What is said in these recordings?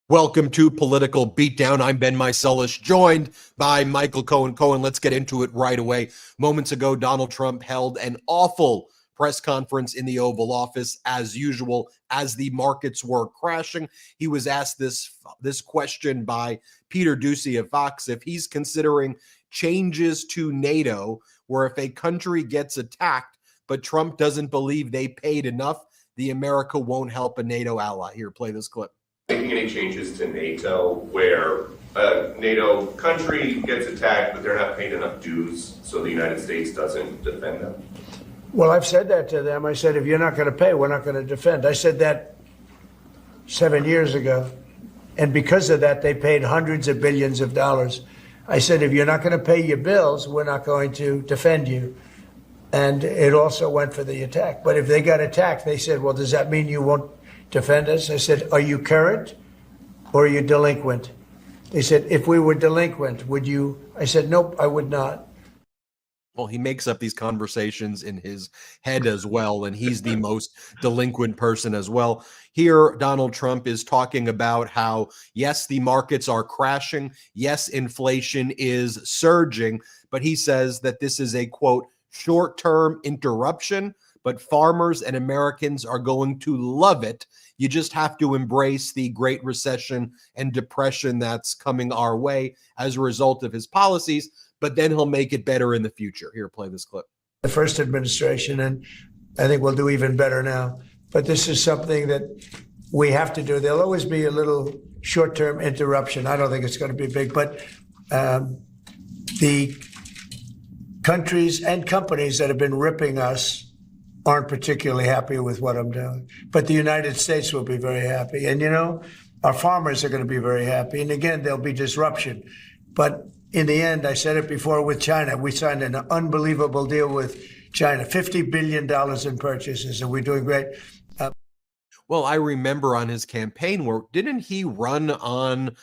Welcome to Political Beatdown. I'm Ben Meiselas, joined by Michael Cohen. Cohen, let's get into it right away. Moments ago, Donald Trump held an awful press conference in the Oval Office, as usual, as the markets were crashing. He was asked this question by Peter Doocy of Fox if he's considering changes to NATO, where if a country gets attacked, but Trump doesn't believe they paid enough, the America won't help a NATO ally. Here, play this clip. Making any changes to NATO where a NATO country gets attacked, but they're not paying enough dues, so the United States doesn't defend them? Well, I've said that to them. I said, if you're not going to pay, we're not going to defend. I said that 7 years ago. And because of that, they paid hundreds of billions of dollars. I said, if you're not going to pay your bills, we're not going to defend you. And it also went for the attack. But if they got attacked, they said, well, does that mean you won't defend us? I said, are you current or are you delinquent? They said, if we were delinquent, would you? I said, nope, I would not. Well, he makes up these conversations in his head as well, and he's the most delinquent person as well. Here, Donald Trump is talking about how, yes, the markets are crashing. Yes, inflation is surging, but he says that this is a, quote, short-term interruption, but farmers and Americans are going to love it. You just have to embrace the Great Recession and depression that's coming our way as a result of his policies, but then he'll make it better in the future. Here, play this clip. The first administration, and I think we'll do even better now. But this is something that we have to do. There'll always be a little short-term interruption. I don't think it's going to be big, but the countries and companies that have been ripping us aren't particularly happy with what I'm doing. But the United States will be very happy. And, you know, our farmers are going to be very happy. And again, there'll be disruption. But in the end, I said it before with China, we signed an unbelievable deal with China, $50 billion in purchases, and we're doing great. Well, I remember on his campaign where didn't he run on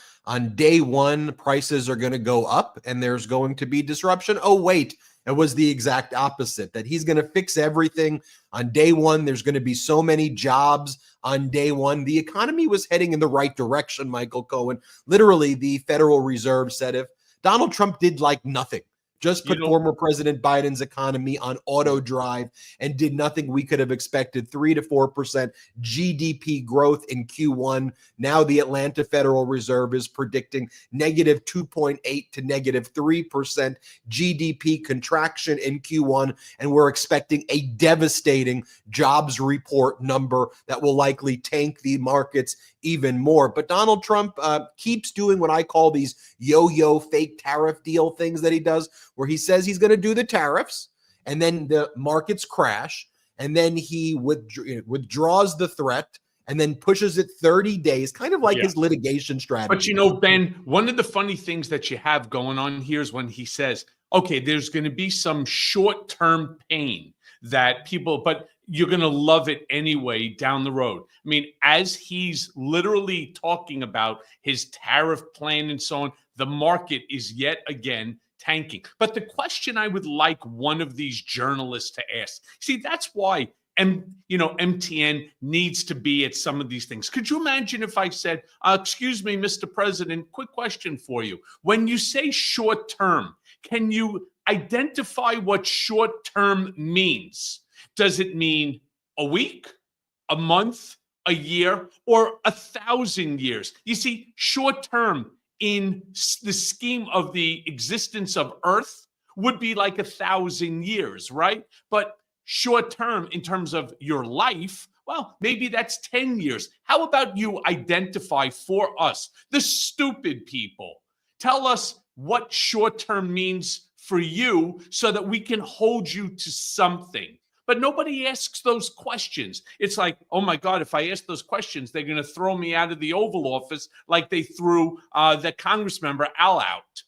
day one, prices are going to go up and there's going to be disruption? Oh, wait. It was the exact opposite, that he's going to fix everything on day one. There's going to be so many jobs on day one. The economy was heading in the right direction, Michael Cohen. Literally, the Federal Reserve said if Donald Trump did like nothing, just put former President Biden's economy on auto drive and did nothing, we could have expected 3 to 4% GDP growth in Q1. Now the Atlanta Federal Reserve is predicting negative 2.8 to negative 3% GDP contraction in Q1. And we're expecting a devastating jobs report number that will likely tank the markets even more. But Donald Trump keeps doing what I call these yo-yo fake tariff deal things that he does, where he says he's going to do the tariffs and then the markets crash and then he withdraws the threat and then pushes it 30 days, kind of like his litigation strategy. But, you know, Ben, one of the funny things that you have going on here is when he says, okay, there's going to be some short-term pain that people, but you're going to love it anyway down the road. I mean, as he's literally talking about his tariff plan and so on, the market is yet again tanking. But the question I would like one of these journalists to ask, see, that's why MTN needs to be at some of these things. Could you imagine if I said, excuse me, Mr. President, quick question for you. When you say short term, can you identify what short term means? Does it mean a week, a month, a year, or 1,000 years? You see, short term in the scheme of the existence of Earth would be like 1,000 years, right? But short term in terms of your life, well, maybe that's 10 years. How about you identify for us, the stupid people? Tell us what short term means for you so that we can hold you to something. But nobody asks those questions. It's like, oh my God, if I ask those questions, they're going to throw me out of the Oval Office like they threw the Congress member Al out.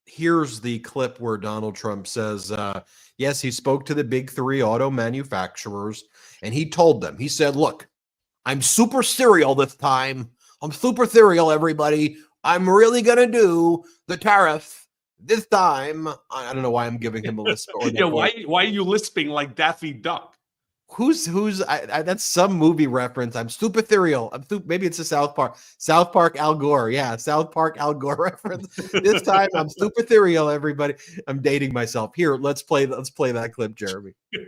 Here's the clip where Donald Trump says, yes, he spoke to the big three auto manufacturers and he told them, he said, look, I'm super serial this time. I'm super serial, everybody. I'm really going to do the tariff this time. I don't know why I'm giving him a lisp. Yeah, why are you lisping like Daffy Duck? That's some movie reference. I'm stupeferial. Maybe it's a South Park Al Gore. Yeah, South Park Al Gore reference. This time I'm stupeferial, everybody. I'm dating myself. Here, let's play that clip, Jeremy. On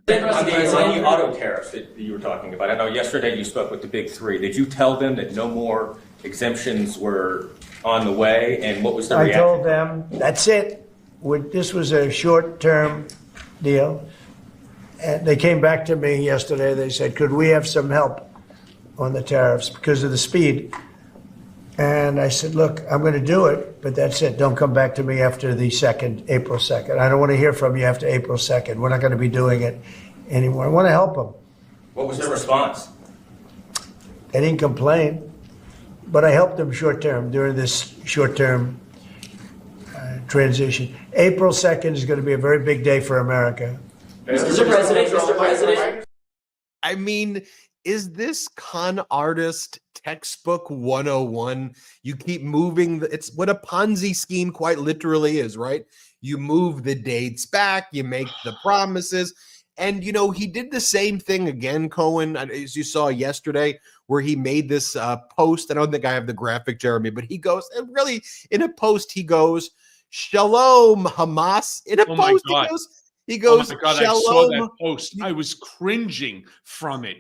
the auto tariffs that you were talking about, I know yesterday you spoke with the big three. Did you tell them that no more exemptions were on the way, and what was the reaction? I told them, that's it. This was a short-term deal. And they came back to me yesterday. They said, could we have some help on the tariffs because of the speed? And I said, look, I'm going to do it, but that's it. Don't come back to me after the April 2nd. I don't want to hear from you after April 2nd. We're not going to be doing it anymore. I want to help them. What was their response? They didn't complain, but I helped them short-term during this short-term transition. April 2nd is going to be a very big day for America. Mr. President. I mean, is this con artist textbook 101? You keep moving. It's what a Ponzi scheme quite literally is, right? You move the dates back, you make the promises. And, he did the same thing again, Cohen, as you saw yesterday, where he made this post. I don't think I have the graphic, Jeremy, but he goes, and really in a post, he goes, Shalom, Hamas. In a post, he goes, oh my God, Shalom. I saw that post. I was cringing from it.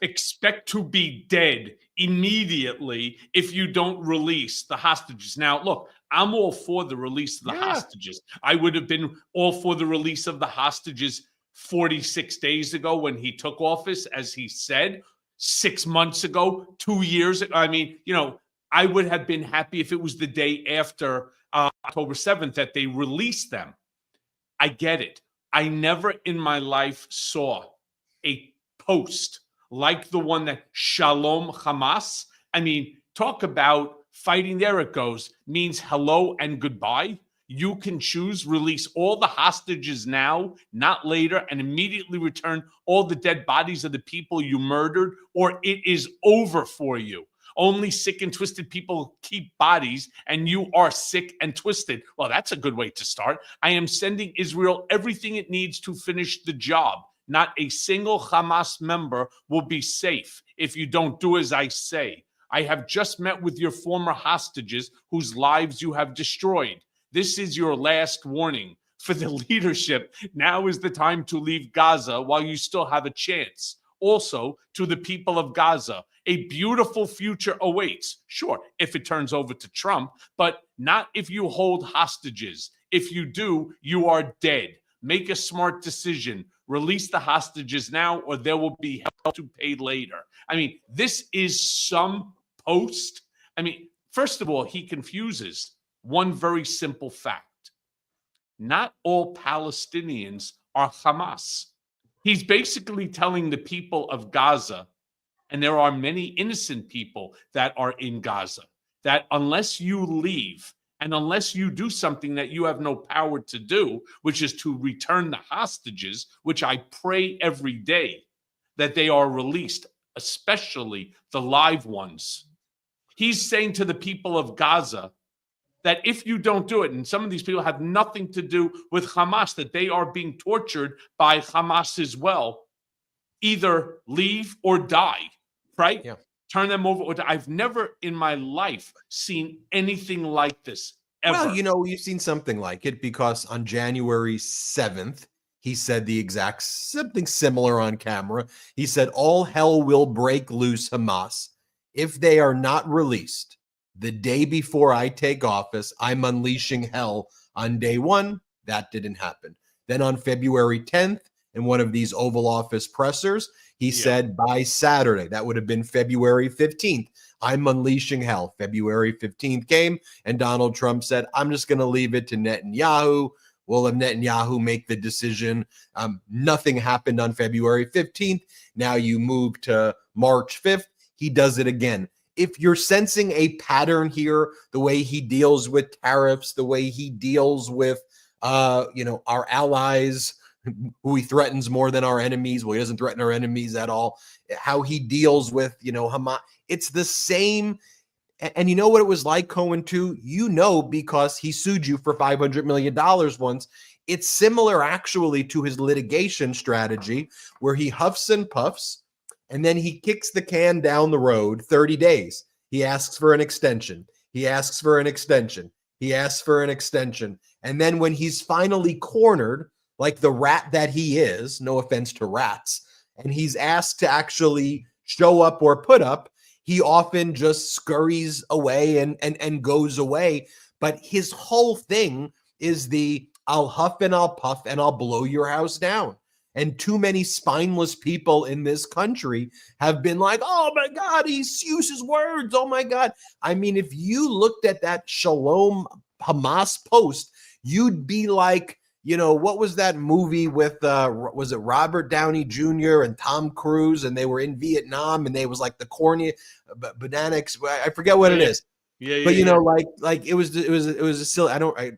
Expect to be dead immediately if you don't release the hostages. Now, look, I'm all for the release of the hostages. I would have been all for the release of the hostages 46 days ago when he took office, as he said, 6 months ago, 2 years ago. I mean, I would have been happy if it was the day after October 7th that they released them. I get it. I never in my life saw a post like the one that Shalom Hamas. I mean, talk about fighting. There it goes. Means hello and goodbye. You can choose, release all the hostages now, not later, and immediately return all the dead bodies of the people you murdered, or it is over for you. Only sick and twisted people keep bodies, and you are sick and twisted. Well, that's a good way to start. I am sending Israel everything it needs to finish the job. Not a single Hamas member will be safe if you don't do as I say. I have just met with your former hostages whose lives you have destroyed. This is your last warning for the leadership. Now is the time to leave Gaza while you still have a chance. Also, to the people of Gaza, a beautiful future awaits. Sure, if it turns over to Trump, but not if you hold hostages. If you do, you are dead. Make a smart decision. Release the hostages now, or there will be hell to pay later. I mean, this is some post. I mean, first of all, he confuses one very simple fact. Not all Palestinians are Hamas. He's basically telling the people of Gaza, and there are many innocent people that are in Gaza, that unless you leave and unless you do something that you have no power to do, which is to return the hostages, which I pray every day that they are released, especially the live ones. He's saying to the people of Gaza that if you don't do it, and some of these people have nothing to do with Hamas, that they are being tortured by Hamas as well, either leave or die, right? Yeah. Turn them over or die. I've never in my life seen anything like this ever. Well, you've seen something like it because on January 7th, he said something similar on camera. He said, all hell will break loose, Hamas. If they are not released the day before I take office, I'm unleashing hell on day one. That didn't happen. Then on February 10th, in one of these Oval Office pressers, he said by Saturday, that would have been February 15th, I'm unleashing hell. February 15th came, and Donald Trump said, I'm just going to leave it to Netanyahu. We'll have Netanyahu make the decision. Nothing happened on February 15th. Now you move to March 5th. He does it again. If you're sensing a pattern here, the way he deals with tariffs, the way he deals with, our allies, who he threatens more than our enemies. Well, he doesn't threaten our enemies at all. How he deals with, Hamas. It's the same. And you know what it was like, Cohen, too? Because he sued you for $500 million once. It's similar actually to his litigation strategy where he huffs and puffs and then he kicks the can down the road 30 days. He asks for an extension. He asks for an extension. He asks for an extension. And then when he's finally cornered, like the rat that he is, no offense to rats, and he's asked to actually show up or put up, he often just scurries away and goes away. But his whole thing is I'll huff and I'll puff and I'll blow your house down. And too many spineless people in this country have been like, oh my God, he uses words. Oh my God. I mean, if you looked at that Shalom Hamas post, you'd be like, what was that movie with, was it Robert Downey Jr. and Tom Cruise, and they were in Vietnam, and they was like the corny bananics. I forget what it is. Yeah. But like it was a silly.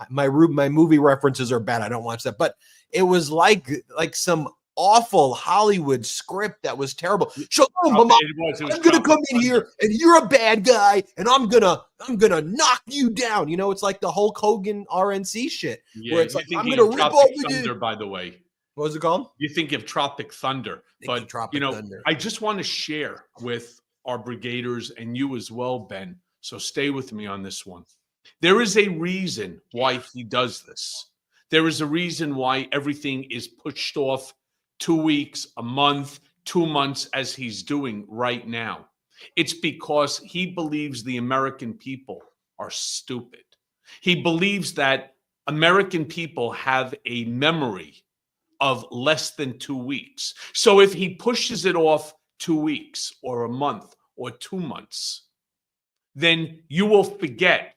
My movie references are bad. I don't watch that, but it was like some awful Hollywood script that was terrible. Shalom, Mama, I'm gonna come in here and you're a bad guy, and I'm gonna knock you down. It's like the Hulk Hogan RNC shit, where it's like I'm gonna rip off the Thunder. By the way, what was it called? You think of Tropic Thunder, but Thunder. I just want to share with our brigaders and you as well, Ben. So stay with me on this one. There is a reason why he does this. There is a reason why everything is pushed off 2 weeks, a month, 2 months, as he's doing right now. It's because he believes the American people are stupid. He believes that American people have a memory of less than 2 weeks. So if he pushes it off 2 weeks or a month or 2 months, then you will forget.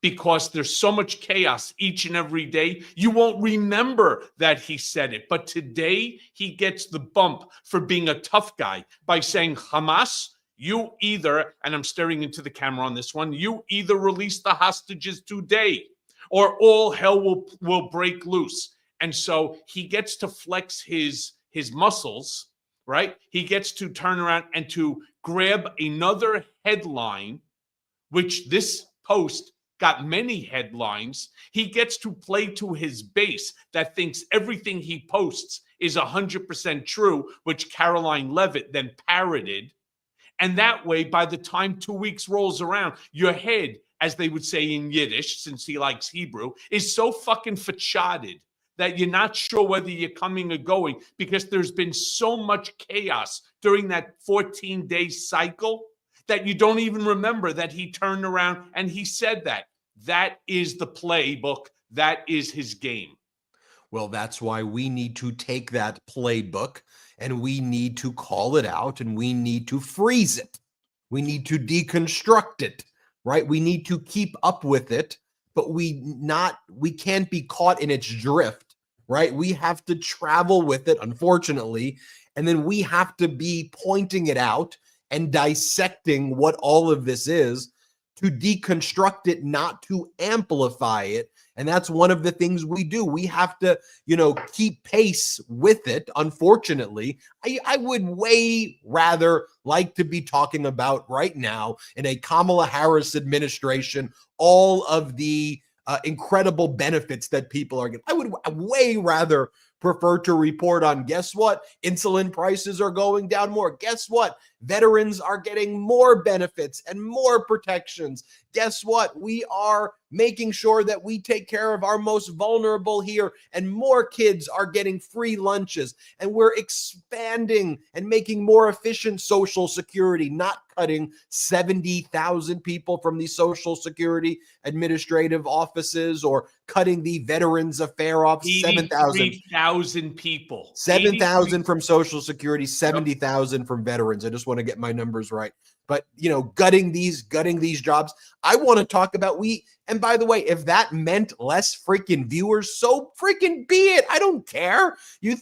Because there's so much chaos each and every day, you won't remember that he said it. But today, he gets the bump for being a tough guy by saying, Hamas, you either, and I'm staring into the camera on this one, you either release the hostages today or all hell will break loose. And so he gets to flex his muscles, right? He gets to turn around and to grab another headline, which this post got many headlines. He gets to play to his base that thinks everything he posts is 100% true, which Caroline Levitt then parroted. And that way, by the time 2 weeks rolls around, your head, as they would say in Yiddish, since he likes Hebrew, is so fucking fatshaded that you're not sure whether you're coming or going, because there's been so much chaos during that 14-day cycle that you don't even remember that he turned around and he said that. That is the playbook. That is his game. Well, that's why we need to take that playbook and we need to call it out and we need to freeze it. We need to deconstruct it, right? We need to keep up with it, but we can't be caught in its drift, right? We have to travel with it, unfortunately, and then we have to be pointing it out and dissecting what all of this is to deconstruct it, not to amplify it. And that's one of the things we do. We have to, keep pace with it. Unfortunately, I would way rather like to be talking about right now in a Kamala Harris administration, all of the incredible benefits that people are getting. I would way rather prefer to report on, guess what? Insulin prices are going down more. Guess what? Veterans are getting more benefits and more protections. Guess what? We are making sure that we take care of our most vulnerable here, and more kids are getting free lunches, and we're expanding and making more efficient Social Security, not cutting 70,000 people from the Social Security administrative offices or cutting the Veterans Affair off 7,000 people. 7,000 from Social Security, 70,000 from veterans. I just want to get my numbers right. But, gutting these jobs. I want to talk about and by the way, if that meant less freaking viewers, so freaking be it. I don't care.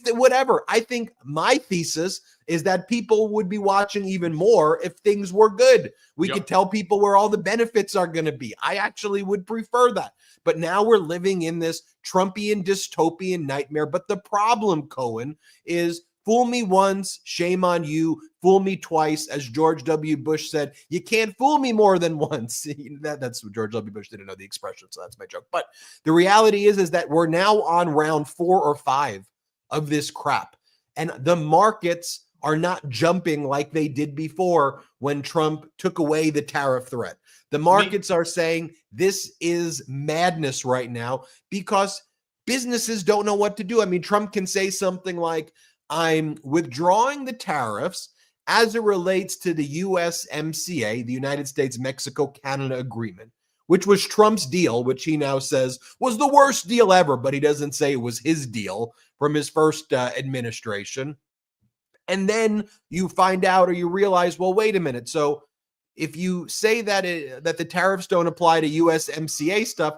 Whatever. I think my thesis is that people would be watching even more if things were good. We could tell people where all the benefits are going to be. I actually would prefer that. But now we're living in this Trumpian dystopian nightmare. But the problem, Cohen, is fool me once, shame on you. Fool me twice, as George W. Bush said, you can't fool me more than once. That's what George W. Bush didn't know the expression, so that's my joke. But the reality is that we're now on round 4 or 5 of this crap. And the markets are not jumping like they did before when Trump took away the tariff threat. The markets are saying this is madness right now because businesses don't know what to do. I mean, Trump can say something like, I'm withdrawing the tariffs as it relates to the USMCA, the United States-Mexico-Canada Agreement, which was Trump's deal, which he now says was the worst deal ever, but he doesn't say it was his deal from his first administration. And then you find out or you realize, well, wait a minute. So if you say that that the tariffs don't apply to USMCA stuff,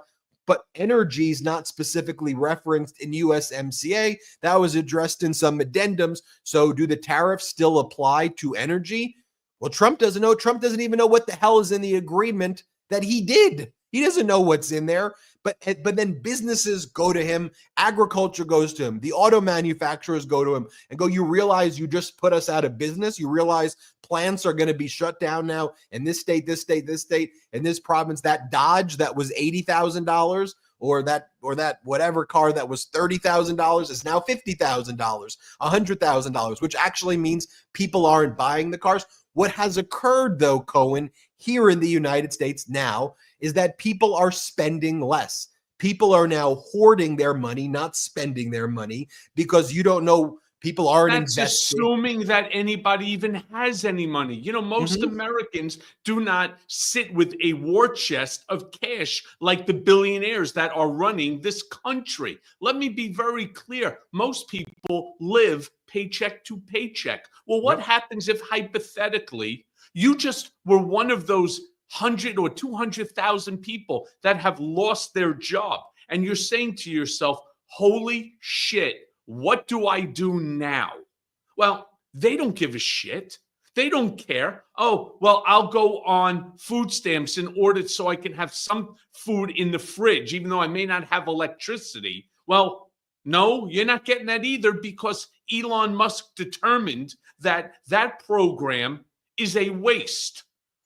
but energy is not specifically referenced in USMCA, that was addressed in some addendums. So do the tariffs still apply to energy? Well, Trump doesn't know. Trump doesn't even know what the hell is in the agreement that he did. He doesn't know what's in there. But then businesses go to him, agriculture goes to him, the auto manufacturers go to him and go, you realize you just put us out of business? You realize plants are going to be shut down now in this state, this state, this state, and this province. That Dodge that was $80,000 or that whatever car that was $30,000 is now $50,000, $100,000, which actually means people aren't buying the cars. What has occurred, though, Cohen, here in the United States now is that people are spending less. People are now hoarding their money, not spending their money, because you don't know, people aren't investing. That's assuming that anybody even has any money. You know, most Americans do not sit with a war chest of cash like the billionaires that are running this country. Let me be very clear. Most people live paycheck to paycheck. Well, what happens if hypothetically you just were one of those 100 or 200,000 people that have lost their job, and you're saying to yourself, holy shit, what do I do now? Well, they don't give a shit. They don't care. Oh, well, I'll go on food stamps in order so I can have some food in the fridge, even though I may not have electricity. Well, no, you're not getting that either, because Elon Musk determined that that program is a waste,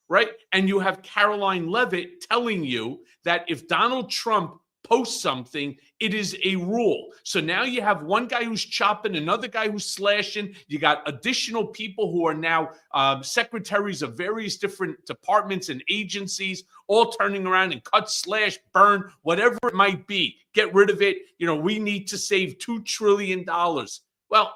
right? And you have Caroline Levitt telling you that if Donald Trump posts something, it is a rule. So now you have one guy who's chopping, another guy who's slashing. You got additional people who are now secretaries of various different departments and agencies, all turning around and cut, slash, burn, whatever it might be. Get rid of it. You know, we need to save $2 trillion. Well,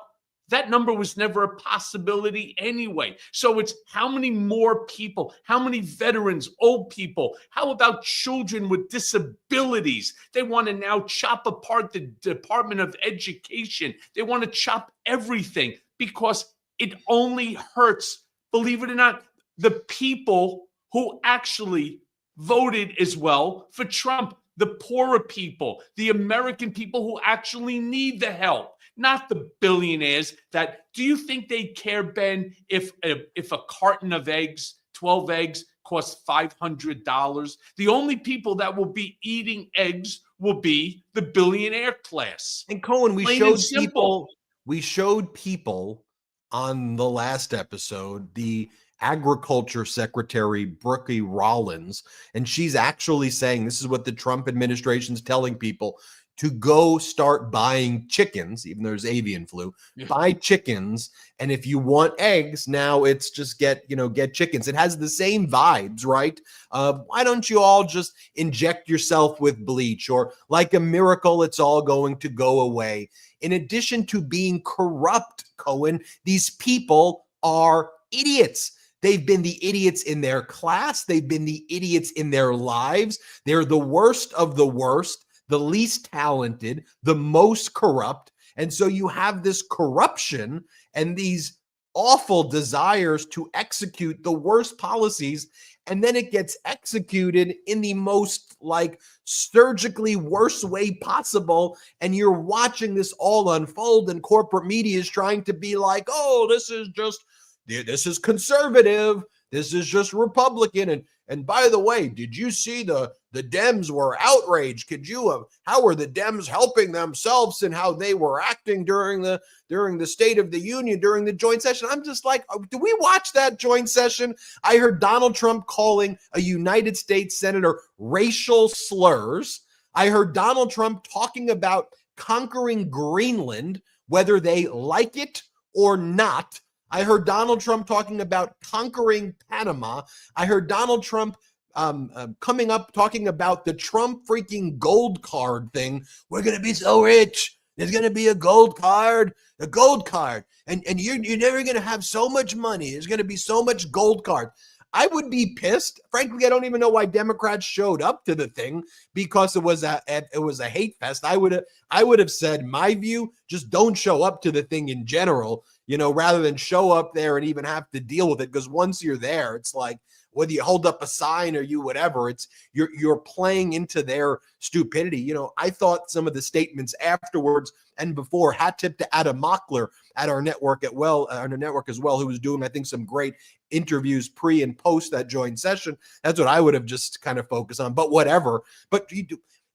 that number was never a possibility anyway. So it's how many more people, how many veterans, old people, how about children with disabilities? They want to now chop apart the Department of Education. They want to chop everything because it only hurts, believe it or not, the people who actually voted as well for Trump, the poorer people, the American people who actually need the help. Not the billionaires that, do you think they care, Ben, if a carton of eggs, 12 eggs, costs $500? The only people that will be eating eggs will be the billionaire class. And Cohen, we Plain showed and simple. people on the last episode, the Agriculture Secretary Brooke Rollins, and she's actually saying this is what the Trump administration's telling people, to go start buying chickens, even though there's avian flu, buy chickens. And if you want eggs, now it's just get chickens. It has the same vibes, right? Why don't you all just inject yourself with bleach, or like a miracle, it's all going to go away. In addition to being corrupt, Cohen, these people are idiots. They've been the idiots in their class. They've been the idiots in their lives. They're the worst of the worst, the least talented, the most corrupt. And so you have this corruption and these awful desires to execute the worst policies, and then it gets executed in the most surgically worst way possible. And you're watching this all unfold, and corporate media is trying to be like, oh, this is conservative. This is just Republican. And by the way, did you see the the Dems were outraged. How were the Dems helping themselves and how they were acting during the State of the Union, during the joint session? I'm just like, do we watch that joint session? I heard Donald Trump calling a United States senator racial slurs. I heard Donald Trump talking about conquering Greenland, whether they like it or not. I heard Donald Trump talking about conquering Panama. I heard Donald Trump coming up talking about the Trump freaking gold card thing. We're going to be so rich. There's going to be a gold card. And you're never going to have so much money. There's going to be so much gold card. I would be pissed. Frankly, I don't even know why Democrats showed up to the thing, because it was a hate fest. I would have said, my view, just don't show up to the thing in general, rather than show up there and even have to deal with it. Because once you're there, it's like, whether you hold up a sign or you whatever, you're playing into their stupidity. I thought some of the statements afterwards and before, hat tip to Adam Mockler at our network as well, who was doing, I think, some great interviews pre and post that joint session. That's what I would have just kind of focused on, but whatever. But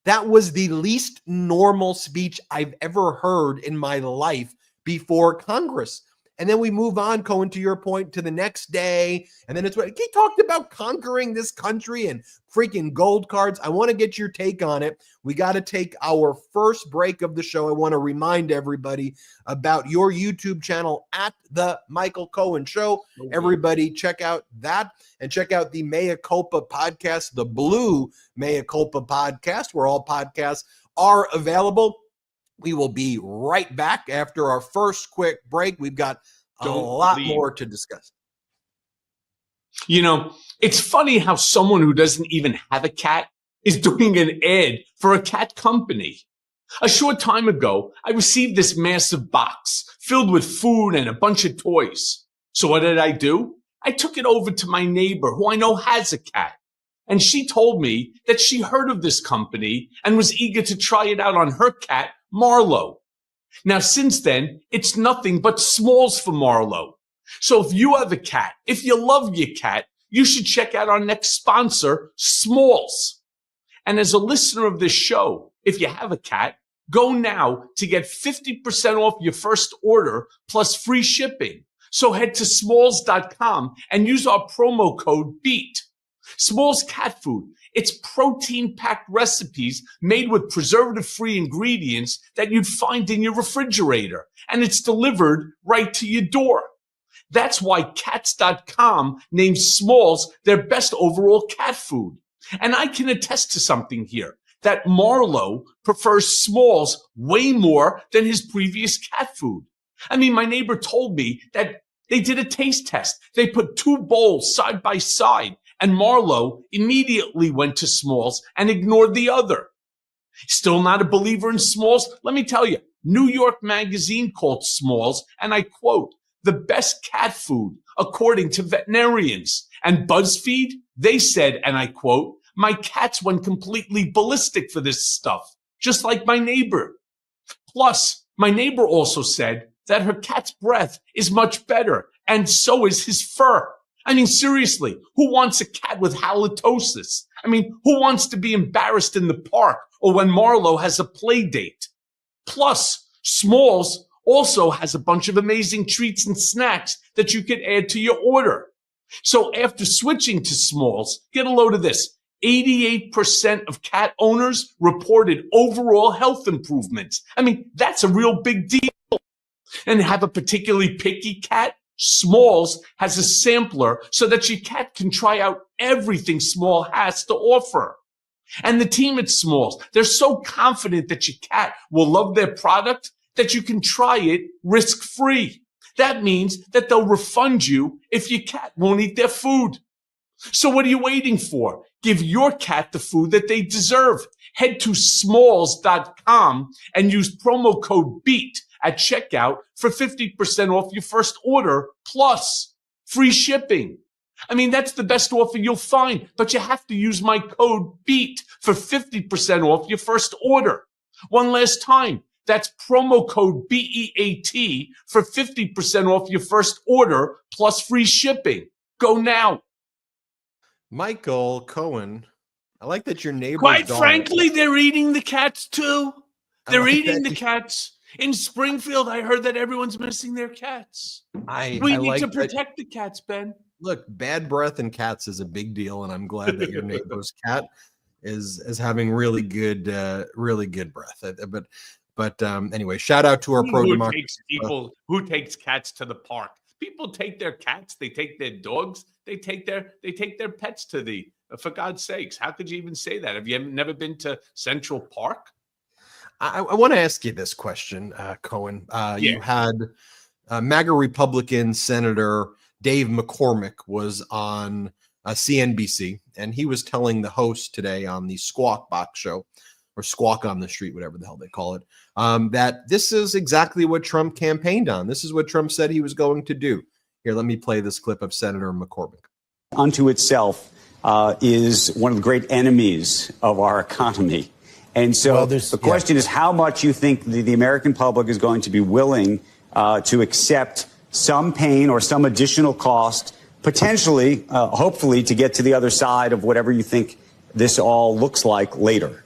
that was the least normal speech I've ever heard in my life before Congress. And then we move on, Cohen, to your point, to the next day. And then he talked about conquering this country and freaking gold cards. I want to get your take on it. We got to take our first break of the show. I want to remind everybody about your YouTube channel at The Michael Cohen Show. Okay. Everybody check out that and check out the Mea Culpa podcast, the Blue Mea Culpa podcast, where all podcasts are available. We will be right back after our first quick break. We've got a lot more to discuss. It's funny how someone who doesn't even have a cat is doing an ad for a cat company. A short time ago, I received this massive box filled with food and a bunch of toys. So what did I do? I took it over to my neighbor who I know has a cat. And she told me that she heard of this company and was eager to try it out on her cat, Marlo. Now, since then, it's nothing but Smalls for Marlo. So if you have a cat, if you love your cat, you should check out our next sponsor, Smalls. And as a listener of this show, if you have a cat, go now to get 50% off your first order plus free shipping. So head to smalls.com and use our promo code BEAT. Smalls cat food. It's protein-packed recipes made with preservative-free ingredients that you'd find in your refrigerator, and it's delivered right to your door. That's why Cats.com named Smalls their best overall cat food. And I can attest to something here, that Marlo prefers Smalls way more than his previous cat food. I mean, my neighbor told me that they did a taste test. They put two bowls side by side, and Marlo immediately went to Smalls and ignored the other. Still not a believer in Smalls? Let me tell you, New York Magazine called Smalls, and I quote, the best cat food according to veterinarians. And BuzzFeed, they said, and I quote, my cats went completely ballistic for this stuff, just like my neighbor. Plus, my neighbor also said that her cat's breath is much better, and so is his fur. I mean, seriously, who wants a cat with halitosis? I mean, who wants to be embarrassed in the park or when Marlo has a play date? Plus, Smalls also has a bunch of amazing treats and snacks that you can add to your order. So after switching to Smalls, get a load of this. 88% of cat owners reported overall health improvements. I mean, that's a real big deal. And have a particularly picky cat? Smalls has a sampler so that your cat can try out everything Small has to offer. And the team at Smalls, they're so confident that your cat will love their product that you can try it risk-free. That means that they'll refund you if your cat won't eat their food. So what are you waiting for? Give your cat the food that they deserve. Head to smalls.com and use promo code BEAT at checkout for 50% off your first order, plus free shipping. I mean, that's the best offer you'll find, but you have to use my code BEAT for 50% off your first order. One last time, that's promo code BEAT for 50% off your first order, plus free shipping. Go now. Michael Cohen, I like that your neighbor's Quite dog- frankly, they're eating the cats too. I They're like eating that. the cats. In Springfield, I heard that everyone's missing their cats. I We need like to that- protect the cats, Ben. Look, bad breath in cats is a big deal, and I'm glad that your neighbor's cat is having really good breath. But anyway, shout out to our pro democracy. Who takes cats to the park? People take their cats, they take their dogs, they take their pets to the. For God's sakes, how could you even say that? Have you never been to Central Park? I want to ask you this question, Cohen. You had MAGA Republican Senator Dave McCormick was on CNBC, and he was telling the host today on the Squawk Box show, or Squawk on the Street, whatever the hell they call it, that this is exactly what Trump campaigned on. This is what Trump said he was going to do. Here, let me play this clip of Senator McCormick. Unto itself is one of the great enemies of our economy. And so the question is how much you think the American public is going to be willing to accept some pain or some additional cost, potentially, hopefully, to get to the other side of whatever you think this all looks like later.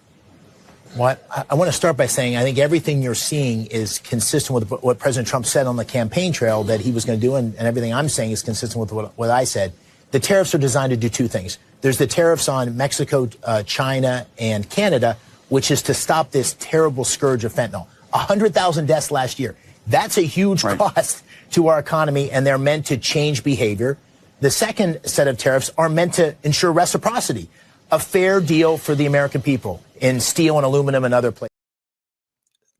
Well, I want to start by saying I think everything you're seeing is consistent with what President Trump said on the campaign trail that he was going to do, and everything I'm saying is consistent with what I said. The tariffs are designed to do two things. There's the tariffs on Mexico, China, and Canada, which is to stop this terrible scourge of fentanyl. 100,000 deaths last year. That's a huge cost to our economy, and they're meant to change behavior. The second set of tariffs are meant to ensure reciprocity, a fair deal for the American people in steel and aluminum and other places.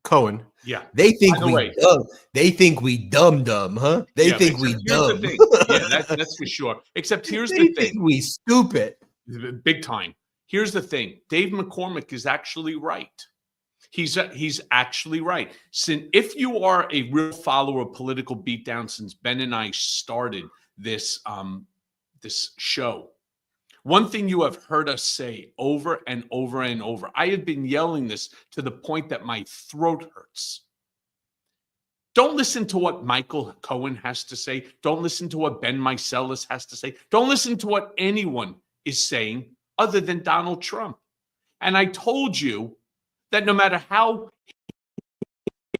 Cohen. Yeah. They think we dumb, huh? They think we dumb. Yeah, that's for sure. Except here's the thing. Think we stupid. Big time. Here's the thing. Dave McCormick is actually right. He's actually right. If you are a real follower of Political Beatdown, since Ben and I started this this show, one thing you have heard us say over and over and over, I have been yelling this to the point that my throat hurts. Don't listen to what Michael Cohen has to say. Don't listen to what Ben Meiselas has to say. Don't listen to what anyone is saying other than Donald Trump. And I told you that no matter how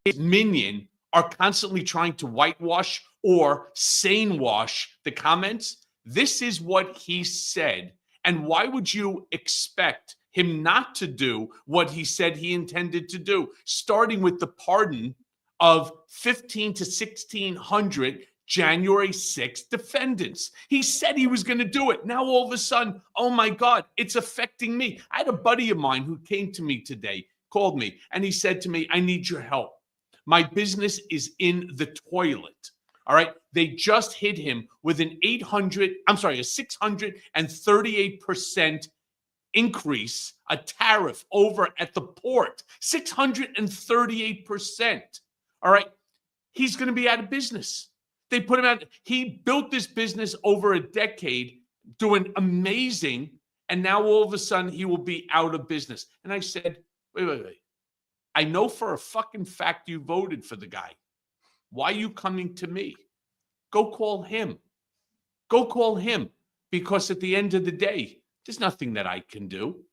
his minion are constantly trying to whitewash or sane wash the comments, this is what he said. And why would you expect him not to do what he said he intended to do, starting with the pardon of 1,500 to 1,600 January 6th defendants? He said he was going to do it. Now, all of a sudden, oh my God, it's affecting me. I had a buddy of mine who came to me today, called me, and he said to me, I need your help. My business is in the toilet. All right. They just hit him with a 638% increase, a tariff over at the port, 638%. All right. He's going to be out of business. They put him out. He built this business over a decade, doing amazing. And now all of a sudden he will be out of business. And I said, wait. I know for a fucking fact you voted for the guy. Why are you coming to me? Go call him. Go call him. Because at the end of the day, there's nothing that I can do.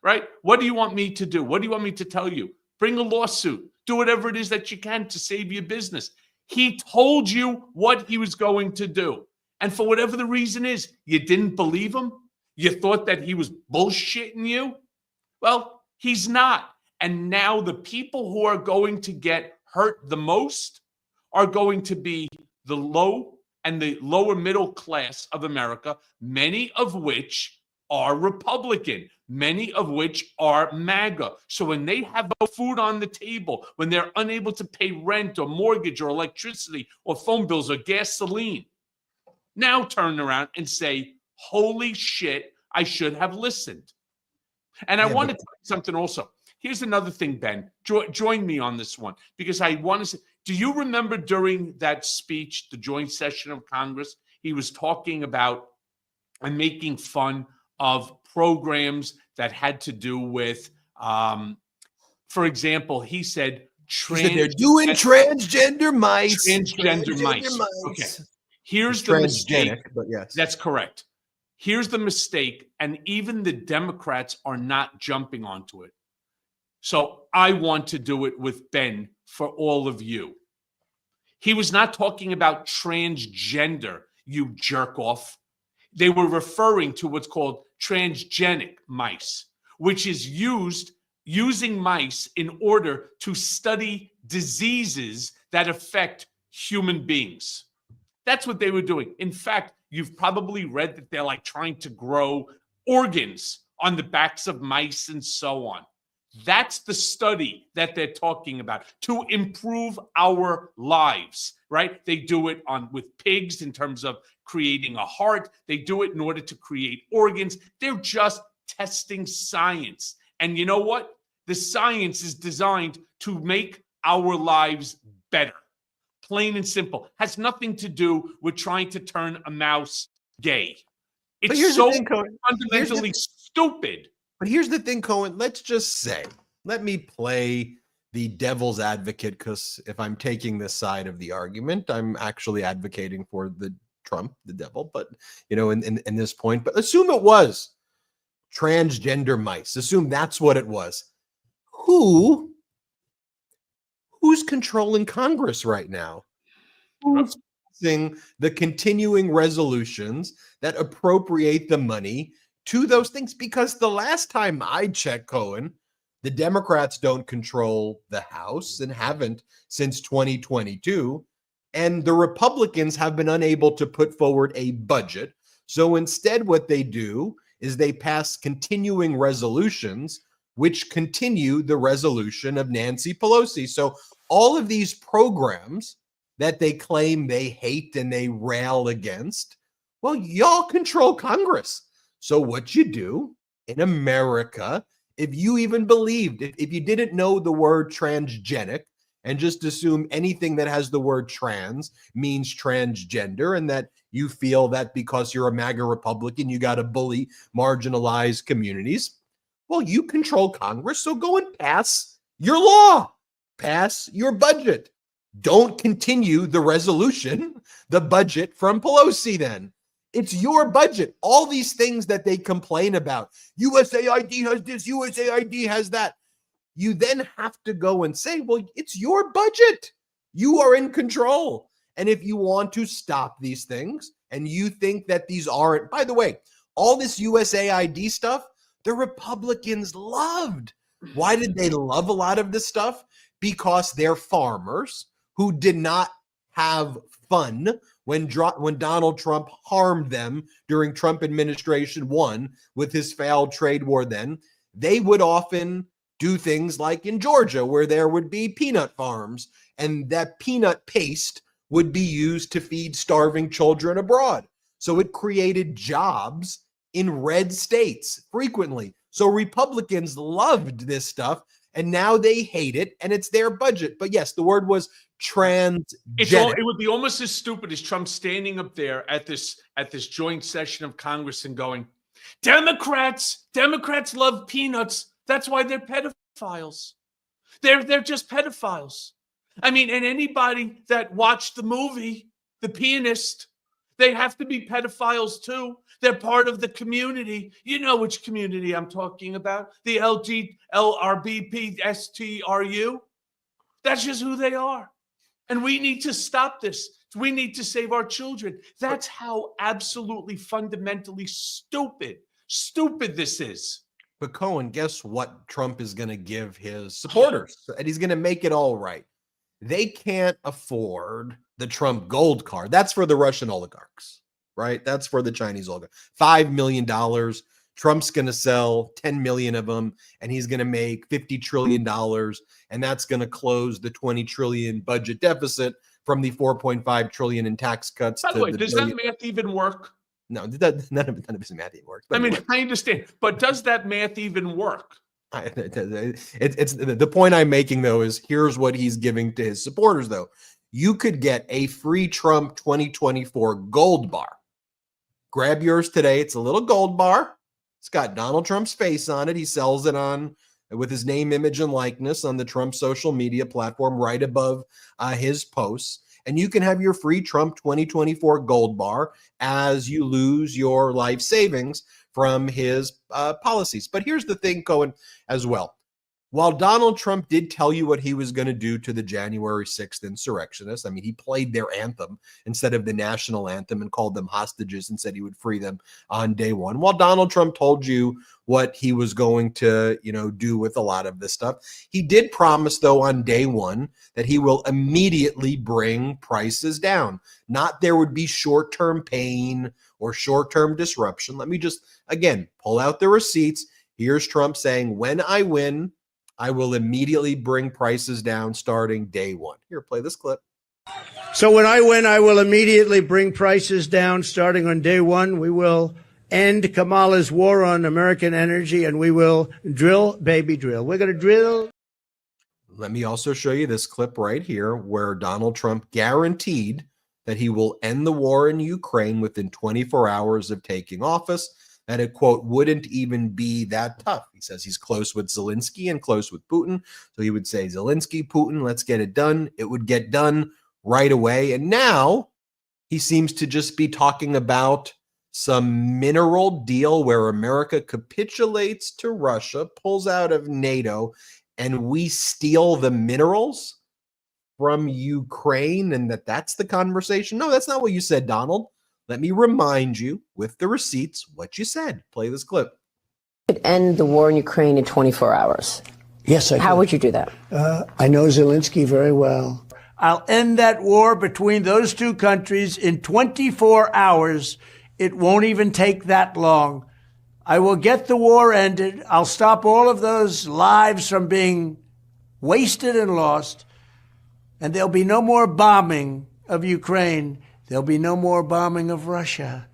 Right? What do you want me to do? What do you want me to tell you? Bring a lawsuit. Do whatever it is that you can to save your business. He told you what he was going to do. And for whatever the reason is, you didn't believe him? You thought that he was bullshitting you? Well, he's not. And now the people who are going to get hurt the most are going to be the low and the lower middle class of America, many of which are Republican, many of which are MAGA. So when they have no food on the table, when they're unable to pay rent or mortgage or electricity or phone bills or gasoline, now turn around and say, holy shit, I should have listened. And I want to tell you something also. Here's another thing, Ben. Join me on this one, because I want to say, do you remember during that speech, the joint session of Congress, he was talking about and making fun of programs that had to do with, for example, he said, they're doing transgender mice. Transgender mice. Okay. Here's the mistake. But yes. That's correct. Here's the mistake, and even the Democrats are not jumping onto it. So I want to do it with Ben for all of you. He was not talking about transgender, you jerk off. They were referring to what's called transgenic mice, which is using mice in order to study diseases that affect human beings. That's what they were doing. In fact, you've probably read that they're like trying to grow organs on the backs of mice and so on. That's the study that they're talking about to improve our lives, right? They do it with pigs in terms of creating a heart. They do it in order to create organs. They're just testing science. And you know what? The science is designed to make our lives better. Plain and simple. Has nothing to do with trying to turn a mouse gay. It's so fundamentally stupid. But here's the thing, Cohen. Let's just say, let me play the devil's advocate, because if I'm taking this side of the argument, I'm actually advocating for the Trump, the devil. But, in this point, but assume it was transgender mice. Assume that's what it was. Who's controlling Congress right now? Who's passing the continuing resolutions that appropriate the money to those things? Because the last time I checked, Cohen, the Democrats don't control the House and haven't since 2022. And the Republicans have been unable to put forward a budget. So instead, what they do is they pass continuing resolutions, which continue the resolution of Nancy Pelosi. So all of these programs that they claim they hate and they rail against, well, y'all control Congress. So what you do in America, if you even believed, if you didn't know the word transgenic and just assume anything that has the word trans means transgender, and that you feel that because you're a MAGA Republican, you got to bully marginalized communities, well, you control Congress. So go and pass your law, pass your budget. Don't continue the resolution, the budget from Pelosi then. It's your budget. All these things that they complain about, USAID has this, USAID has that. You then have to go and say, well, it's your budget. You are in control. And if you want to stop these things and you think that these aren't, by the way, all this USAID stuff, the Republicans loved. Why did they love a lot of this stuff? Because they're farmers who did not have fun when Donald Trump harmed them during Trump administration 1 with his failed trade war then. They would often do things like in Georgia, where there would be peanut farms, and that peanut paste would be used to feed starving children abroad. So it created jobs in red states frequently. So Republicans loved this stuff, and now they hate it, and it's their budget. But yes, the word was transgenic. It would be almost as stupid as Trump standing up there at this joint session of Congress and going, Democrats love peanuts. That's why they're pedophiles. They're just pedophiles. I mean, and anybody that watched the movie, The Pianist, they have to be pedophiles too. They're part of the community. You know which community I'm talking about. The LRBPSTRU. That's just who they are. And we need to stop this. We need to save our children. That's how absolutely fundamentally stupid this is. But Cohen, guess what Trump is going to give his supporters? And he's going to make it all right. They can't afford the Trump gold card. That's for the Russian oligarchs, right? That's for the Chinese oligarchs. $5 million. Trump's going to sell 10 million of them, and he's going to make $50 trillion. And that's going to close the 20 trillion budget deficit from the 4.5 trillion in tax cuts. By the way, does that math even work? No, none of his math even works. I mean, I understand, but does that math even work? It's the point I'm making, though, is here's what he's giving to his supporters, though. You could get a free Trump 2024 gold bar. Grab yours today. It's a little gold bar. It's got Donald Trump's face on it. He sells it on with his name, image, and likeness on the Trump social media platform right above his posts. and you can have your free Trump 2024 gold bar as you lose your life savings from his policies. But here's the thing, Cohen, as well. While Donald Trump did tell you what he was going to do to the January 6th insurrectionists, I mean, he played their anthem instead of the national anthem and called them hostages and said he would free them on day one. While Donald Trump told you what he was going to, do with a lot of this stuff, he did promise, though, on day one that he will immediately bring prices down. Not there would be short-term pain or short-term disruption. Let me just, again, pull out the receipts. Here's Trump saying, when I win, I will immediately bring prices down starting day one. Here, play this clip. So when I win, I will immediately bring prices down starting on day one. We will end Kamala's war on American energy, and we will drill, baby, drill. We're going to drill. Let me also show you this clip right here where Donald Trump guaranteed that he will end the war in Ukraine within 24 hours of taking office. That it, quote, wouldn't even be that tough. He says he's close with Zelensky and close with Putin. So he would say, Zelensky, Putin, let's get it done. It would get done right away. And now he seems to just be talking about some mineral deal where America capitulates to Russia, pulls out of NATO, and we steal the minerals from Ukraine, and that's the conversation. No, that's not what you said, Donald. Let me remind you with the receipts what you said. Play this clip. Could end the war in Ukraine in 24 hours. Yes, I How could. would you do that? I know Zelensky very well. I'll end that war between those two countries in 24 hours. It won't even take that long. I will get the war ended. I'll stop all of those lives from being wasted and lost. And there'll be no more bombing of Ukraine. There'll be no more bombing of Russia,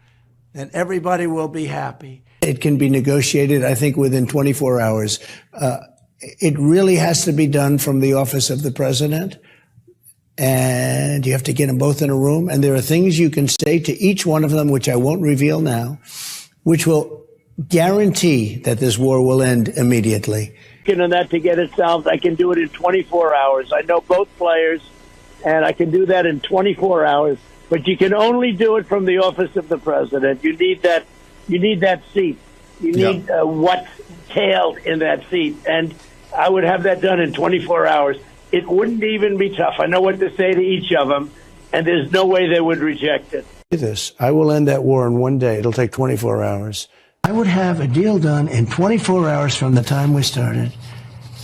and everybody will be happy. It can be negotiated, I think, within 24 hours. It really has to be done from the office of the president, and you have to get them both in a room. And there are things you can say to each one of them, which I won't reveal now, which will guarantee that this war will end immediately. And that to get it solved, I can do it in 24 hours. I know both players, and I can do that in 24 hours. But you can only do it from the office of the president. You need that seat. You need what's tailed in that seat. And I would have that done in 24 hours. It wouldn't even be tough. I know what to say to each of them, and there's no way they would reject it. I will end that war in one day. It'll take 24 hours. I would have a deal done in 24 hours from the time we started.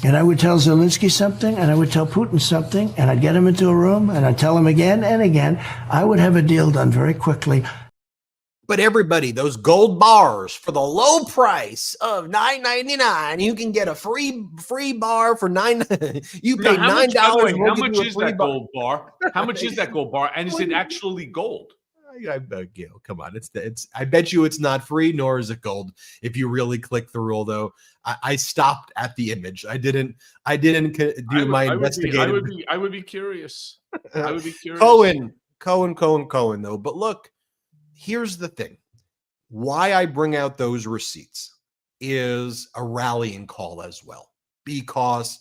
And I would tell Zelensky something, and I would tell Putin something, and I'd get him into a room, and I'd tell him again and again. I would have a deal done very quickly. But everybody, those gold bars for the low price of $9.99, you can get a free bar for $9. You pay $9. How much is that gold bar? How much is that gold bar? And is it actually gold? Come on, it's. I bet you it's not free, nor is it gold. If you really click through, though, I stopped at the image. I didn't do my investigative. I would be curious. I would be curious. Cohen, though. But look, here's the thing. Why I bring out those receipts is a rallying call as well, because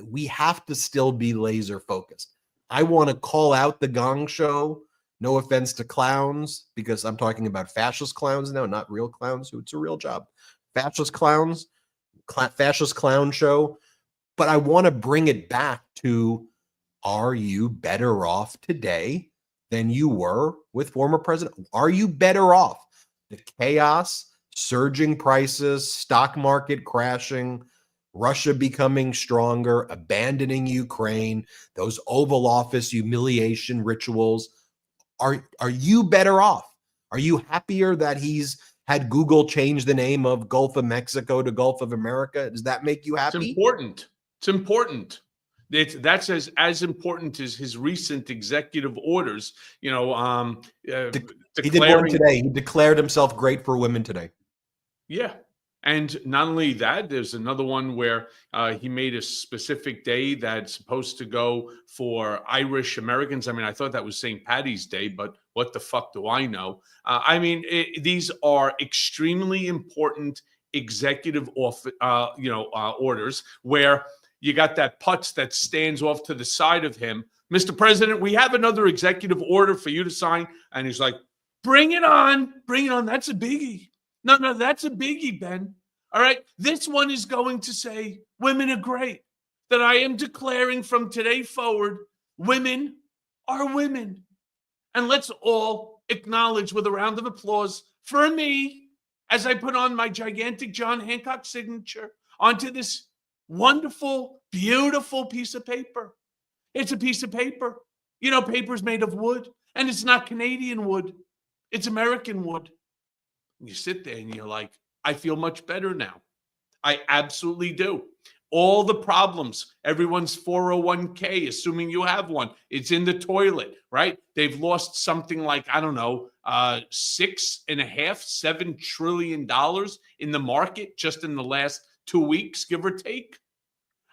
we have to still be laser focused. I want to call out the Gong Show. No offense to clowns, because I'm talking about fascist clowns now, not real clowns. It's a real job. Fascist clowns, fascist clown show. But I want to bring it back to, are you better off today than you were with former president? Are you better off? The chaos, surging prices, stock market crashing, Russia becoming stronger, abandoning Ukraine, those Oval Office humiliation rituals. Are you better off? Are you happier that he's had Google change the name of Gulf of Mexico to Gulf of America? Does that make you happy? It's important. It's important. That's as important as his recent executive orders. He did one today. He declared himself great for women today. Yeah. And not only that, there's another one where he made a specific day that's supposed to go for Irish Americans. I mean, I thought that was St. Paddy's Day, but what the fuck do I know? These are extremely important executive orders where you got that putz that stands off to the side of him Mr. President, we have another executive order for you to sign. And he's like, bring it on. Bring it on. That's a biggie. No, that's a biggie, Ben. All right. This one is going to say women are great. That I am declaring from today forward, women are women. And let's all acknowledge with a round of applause for me as I put on my gigantic John Hancock signature onto this wonderful, beautiful piece of paper. It's a piece of paper. You know, paper's made of wood, and it's not Canadian wood. It's American wood. And you sit there and you're like, I feel much better now. I absolutely do. All the problems, everyone's 401k, assuming you have one, it's in the toilet, right? They've lost something like, I don't know, $7 trillion in the market just in the last 2 weeks, give or take.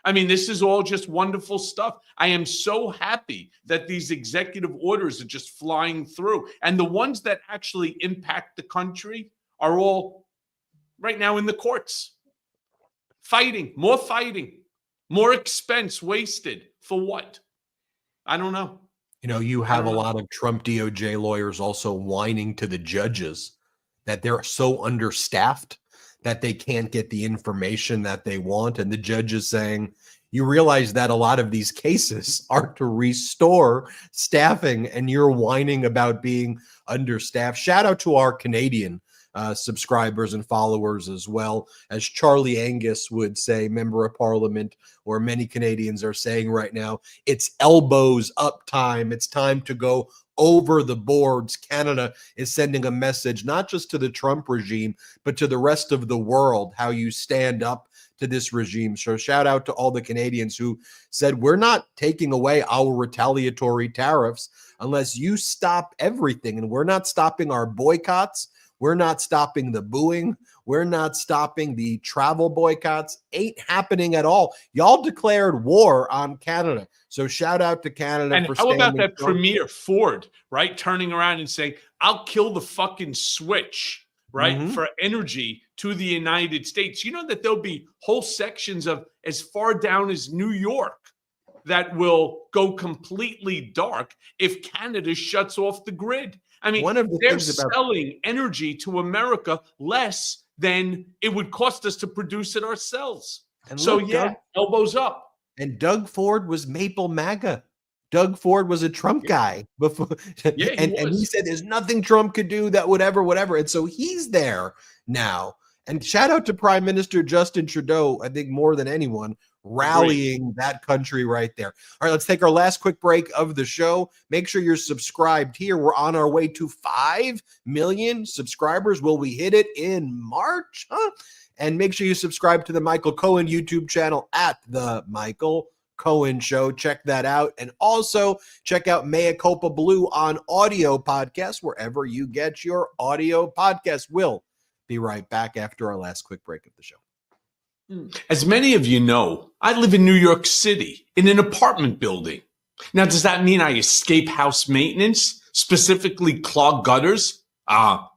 I mean, this is all just wonderful stuff. I am so happy that these executive orders are just flying through. And the ones that actually impact the country are all right now in the courts. Fighting, more expense wasted. For what? I don't know. You know, you have a lot of Trump DOJ lawyers also whining to the judges that they're so understaffed that they can't get the information that they want. And the judge is saying, you realize that a lot of these cases are to restore staffing, and you're whining about being understaffed. Shout out to our Canadian subscribers and followers, as well as Charlie Angus would say, member of parliament, or many Canadians are saying right now, it's elbows up time. It's time to go over the boards. Canada is sending a message, not just to the Trump regime, but to the rest of the world, how you stand up to this regime. So shout out to all the Canadians who said, we're not taking away our retaliatory tariffs unless you stop everything. And we're not stopping our boycotts. We're not stopping the booing. We're not stopping the travel boycotts. Ain't happening at all. Y'all declared war on Canada. So shout out to Canada. And how about that Premier Ford, right? Turning around and saying, I'll kill the fucking switch, right? For energy to the United States. You know that there'll be whole sections of as far down as New York that will go completely dark if Canada shuts off the grid. I mean, they're selling energy to America less than it would cost us to produce it ourselves. And so, look, Doug, elbows up. And Doug Ford was Maple MAGA. Doug Ford was a Trump guy before. And he said there's nothing Trump could do that would ever, whatever. And so he's there now. And shout out to Prime Minister Justin Trudeau, I think more than anyone, rallying that country right there. All right, let's take our last quick break of the show. Make sure you're subscribed here. We're on our way to 5 million subscribers. Will we hit it in March? And make sure you subscribe to the Michael Cohen YouTube channel at The Michael Cohen Show. Check that out. And also check out Mea Culpa Blue on audio podcasts, wherever you get your audio podcasts. We'll be right back after our last quick break of the show. As many of you know, I live in New York City in an apartment building. Now, does that mean I escape house maintenance, specifically clogged gutters?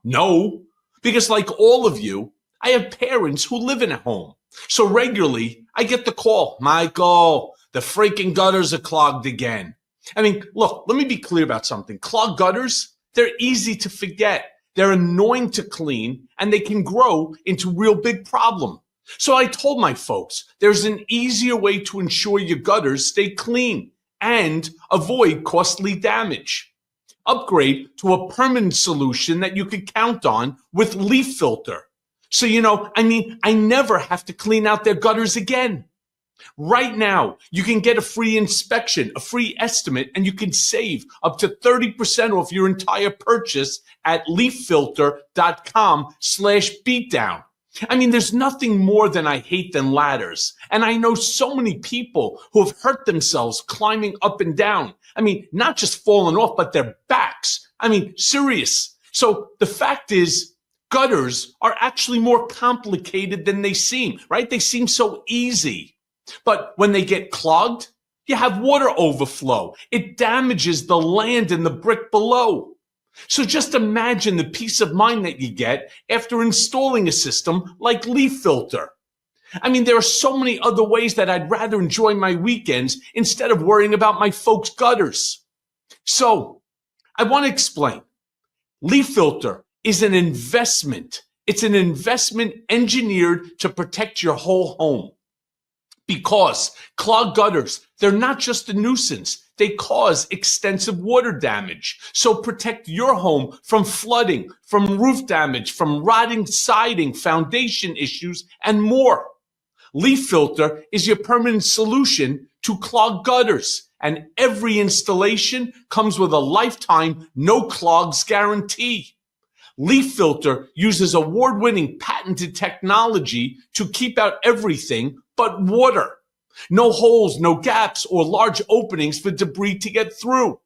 No, because like all of you, I have parents who live in a home. So regularly, I get the call, Michael, the freaking gutters are clogged again. I mean, look, let me be clear about something. Clogged gutters, they're easy to forget. They're annoying to clean, and they can grow into a real big problem. So I told my folks, there's an easier way to ensure your gutters stay clean and avoid costly damage. Upgrade to a permanent solution that you can count on with Leaf Filter. So, I never have to clean out their gutters again. Right now, you can get a free inspection, a free estimate, and you can save up to 30% off your entire purchase at leaffilter.com/beatdown. I mean, there's nothing more than I hate than ladders. And I know so many people who have hurt themselves climbing up and down. I mean, not just falling off, but their backs. I mean, serious. So the fact is, gutters are actually more complicated than they seem, right? They seem so easy. But when they get clogged, you have water overflow. It damages the land and the brick below. So just imagine the peace of mind that you get after installing a system like Leaf Filter. I mean, there are so many other ways that I'd rather enjoy my weekends instead of worrying about my folks' gutters. So I want to explain. Leaf filter is an investment. It's an investment engineered to protect your whole home. Because clogged gutters, they're not just a nuisance. They cause extensive water damage. So protect your home from flooding, from roof damage, from rotting siding, foundation issues, and more. Leaf filter is your permanent solution to clogged gutters. And every installation comes with a lifetime no clogs guarantee. Leaf filter uses award-winning patented technology to keep out everything but water. No holes, no gaps, or large openings for debris to get through.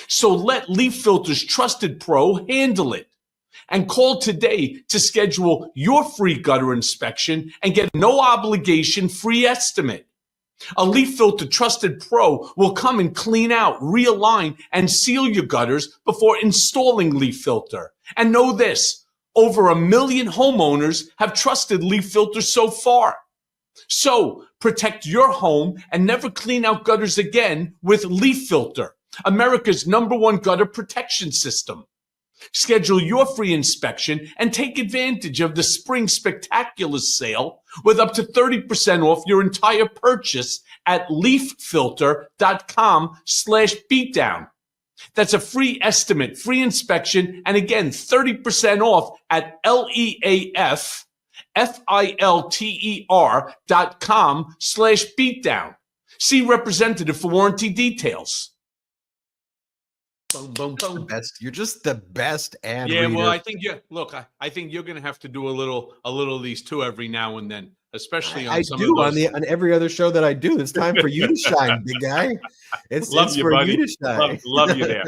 So let Leaf Filter's trusted pro handle it. And call today to schedule your free gutter inspection and get no obligation free estimate. A Leaf Filter trusted pro will come and clean out, realign, and seal your gutters before installing Leaf Filter. And know this, over 1 million homeowners have trusted Leaf Filter so far. So protect your home and never clean out gutters again with Leaf Filter, America's #1 gutter protection system. Schedule your free inspection and take advantage of the Spring Spectacular sale with up to 30% off your entire purchase at leaffilter.com/beatdown. That's a free estimate, free inspection, and again, 30% off at leaffilter.com/beatdown. See representative for warranty details. Boom, boom, boom. You're just the best ad Yeah, reader. well, I think I think you're going to have to do a little of these too every now and then, especially on some of those. on every other show that I do. It's time for you to shine, big guy. It's Love you, for buddy. you to shine. Love you there.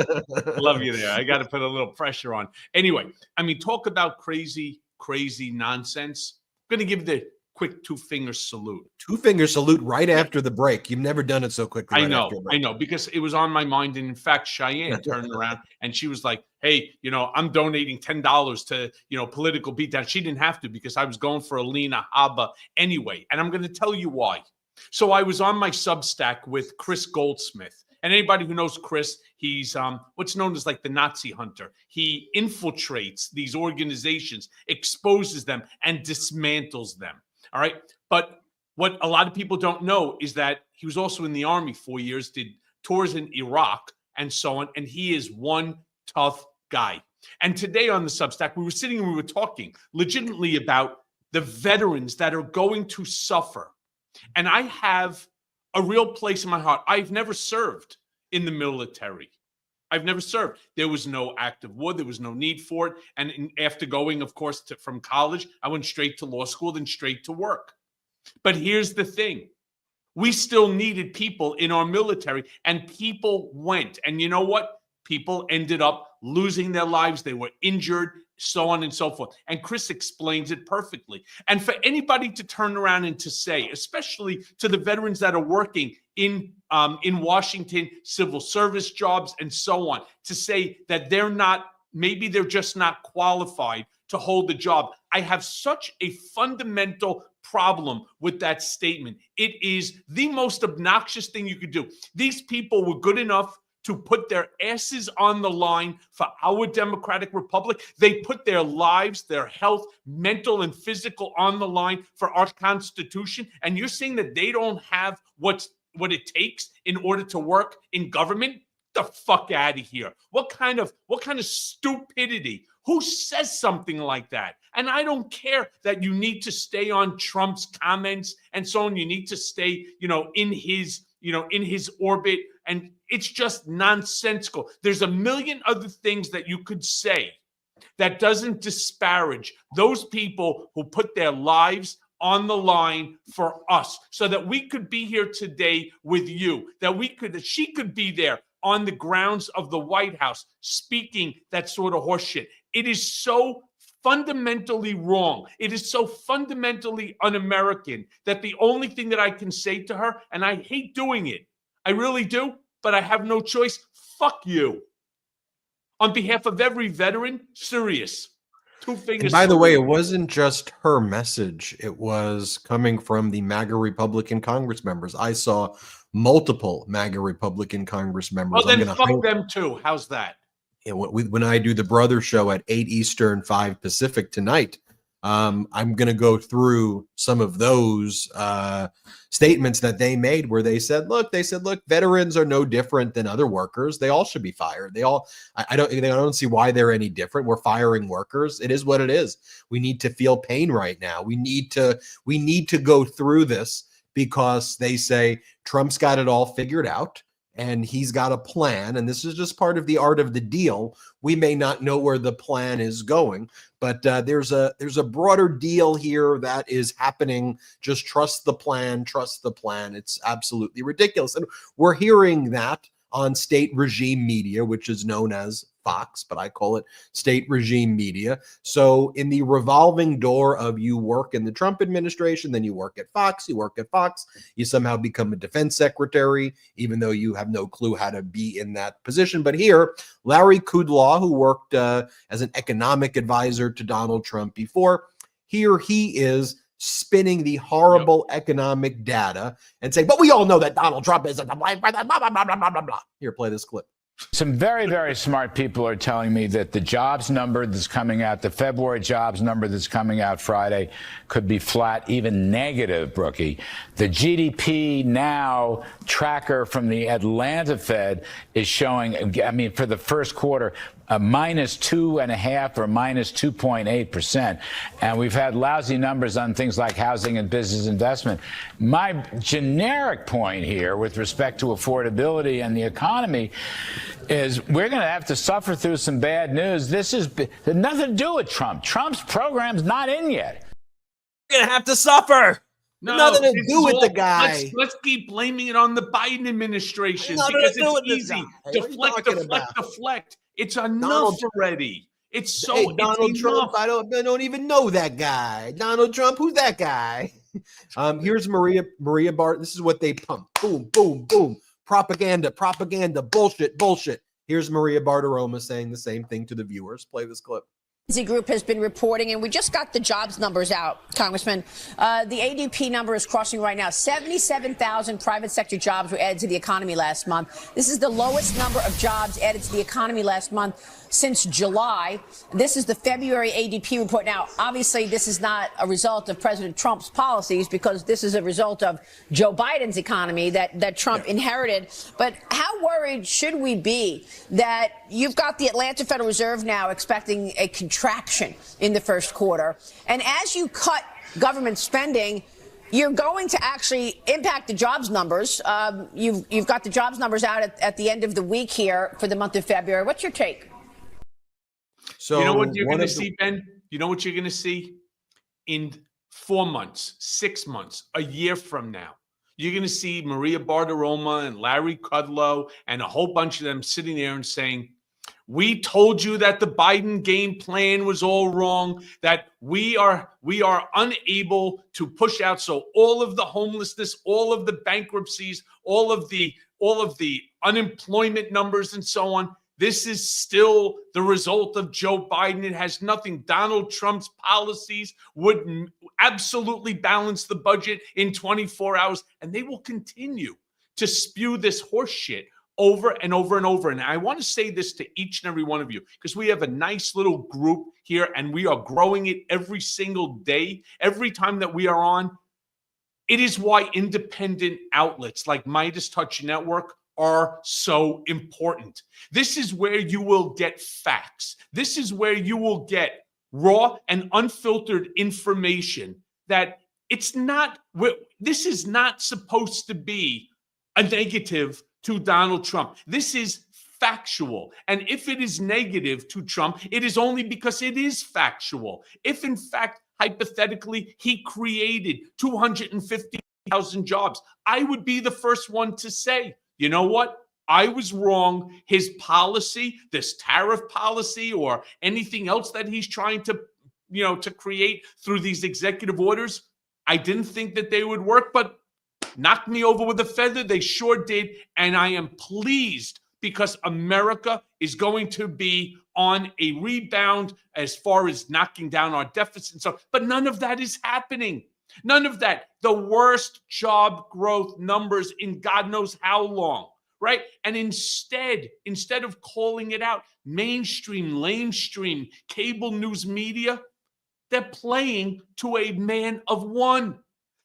Love you there. I got to put a little pressure on. Anyway, I mean, talk about crazy nonsense. I'm going to give the quick 2-finger salute. 2-finger salute right after the break. You've never done it so quickly. I know, because it was on my mind. And in fact, Cheyenne turned around and she was like, hey, I'm donating $10 to, Political Beatdown. She didn't have to because I was going for Alina Habba anyway. And I'm going to tell you why. So I was on my Substack with Chris Goldsmith. And anybody who knows Chris, he's what's known as like the Nazi hunter. He infiltrates these organizations, exposes them, and dismantles them. All right. But what a lot of people don't know is that he was also in the Army 4 years, did tours in Iraq and so on. And he is one tough guy. And today on the Substack, we were sitting and we were talking legitimately about the veterans that are going to suffer. And I have a real place in my heart. I've never served in the military. I've never served. There was no active war. There was no need for it. And after going, of course, from college, I went straight to law school, then straight to work. But here's the thing. We still needed people in our military, and people went. And you know what? People ended up losing their lives. They were injured, so on and so forth. And Chris explains it perfectly. And for anybody to turn around and to say, especially to the veterans that are working in Washington, civil service jobs and so on, to say that maybe they're just not qualified to hold the job. I have such a fundamental problem with that statement. It is the most obnoxious thing you could do. These people were good enough to put their asses on the line for our democratic republic. They put their lives, their health, mental and physical on the line for our Constitution. And you're saying that they don't have what it takes in order to work in government? Get the fuck out of here. What kind of stupidity? Who says something like that? And I don't care that you need to stay on Trump's comments and so on. You need to stay, in his orbit. And it's just nonsensical. There's a million other things that you could say that doesn't disparage those people who put their lives on the line for us so that we could be here today with you, that she could be there on the grounds of the White House speaking that sort of horseshit. It is so fundamentally wrong. It is so fundamentally un-American that the only thing that I can say to her, and I hate doing it, I really do, but I have no choice. Fuck you. On behalf of every veteran, serious. 2 fingers. And by the way, it wasn't just her message. It was coming from the MAGA Republican Congress members. I saw multiple MAGA Republican Congress members. Well, then fuck them too. How's that? When I do the brother show at 8 Eastern, 5 Pacific tonight, I'm going to go through some of those statements that they made where they said, look, veterans are no different than other workers. They all should be fired. I don't see why they're any different. We're firing workers. It is what it is. We need to feel pain right now. We need to go through this because they say Trump's got it all figured out. And he's got a plan, and this is just part of the art of the deal. We may not know where the plan is going, but there's a broader deal here that is happening. Just trust the plan, trust the plan. It's absolutely ridiculous. And we're hearing that on state regime media, which is known as Fox, but I call it state regime media. So in the revolving door of you work in the Trump administration, then you work at Fox, you somehow become a defense secretary, even though you have no clue how to be in that position. But here, Larry Kudlow, who worked as an economic advisor to Donald Trump before, here he is spinning the horrible economic data and saying, but we all know that Donald Trump isn't the blame for that, blah, blah, blah, blah, blah, blah. Here, play this clip. Some very, very smart people are telling me that the jobs number that's coming out, the February jobs number that's coming out Friday, could be flat, even negative, Brookie. The GDP now tracker from the Atlanta Fed is showing, for the first quarter, a -2.5% or -2.8%. And we've had lousy numbers on things like housing and business investment. My generic point here with respect to affordability and the economy is we're going to have to suffer through some bad news. This has nothing to do with Trump. Trump's program's not in yet. We're going to have to suffer. No, nothing to do with the guy. Let's keep blaming it on the Biden administration because it's easy. Deflect. It's enough already. It's so Donald Trump. I don't even know that guy. Donald Trump. Who's that guy? Here's Maria Bart. This is what they pump. Boom, boom, boom. Propaganda. Bullshit. Here's Maria Bartiromo saying the same thing to the viewers. Play this clip. Group has been reporting, and we just got the jobs numbers out, Congressman. The ADP number is crossing right now. 77,000 private sector jobs were added to the economy last month. This is the lowest number of jobs added to the economy last month since July. This is the February ADP report. Now, obviously, this is not a result of President Trump's policies because this is a result of Joe Biden's economy that Trump inherited. But how worried should we be that you've got the Atlanta Federal Reserve now expecting a contraction in the first quarter? And as you cut government spending, you're going to actually impact the jobs numbers. You've got the jobs numbers out at the end of the week here for the month of February. What's your take? So you know what you're going to see, Ben? You know what you're going to see in 4 months, 6 months, a year from now? You're going to see Maria Bartiromo and Larry Kudlow and a whole bunch of them sitting there and saying, we told you that the Biden game plan was all wrong, that we are unable to push out. So all of the homelessness, all of the bankruptcies, all of the unemployment numbers and so on, this is still the result of Joe Biden. It has nothing. Donald Trump's policies would absolutely balance the budget in 24 hours, and they will continue to spew this horse shit over and over and over. And I want to say this to each and every one of you, because we have a nice little group here, and we are growing it every single day, every time that we are on. It is why independent outlets like Midas Touch Network are so important. This is where you will get facts. This is where you will get raw and unfiltered information that this is not supposed to be a negative to Donald Trump. This is factual. And if it is negative to Trump, it is only because it is factual. If in fact, hypothetically, he created 250,000 jobs, I would be the first one to say, you know what? I was wrong. His policy, this tariff policy or anything else that he's trying to create through these executive orders, I didn't think that they would work, but knocked me over with a feather. They sure did. And I am pleased because America is going to be on a rebound as far as knocking down our deficit and stuff. But none of that is happening. None of that. The worst job growth numbers in God knows how long, right? And instead of calling it out, mainstream, lamestream, cable news media, they're playing to a man of one.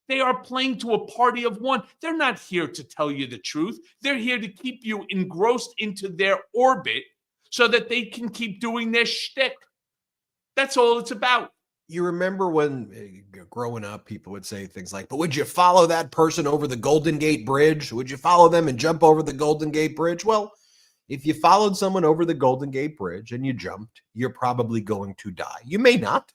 They are playing to a party of one. They're not here to tell you the truth. They're here to keep you engrossed into their orbit so that they can keep doing their shtick. That's all it's about. You remember when growing up, people would say things like, but would you follow that person over the Golden Gate Bridge? Would you follow them and jump over the Golden Gate Bridge? Well, if you followed someone over the Golden Gate Bridge and you jumped, you're probably going to die. You may not.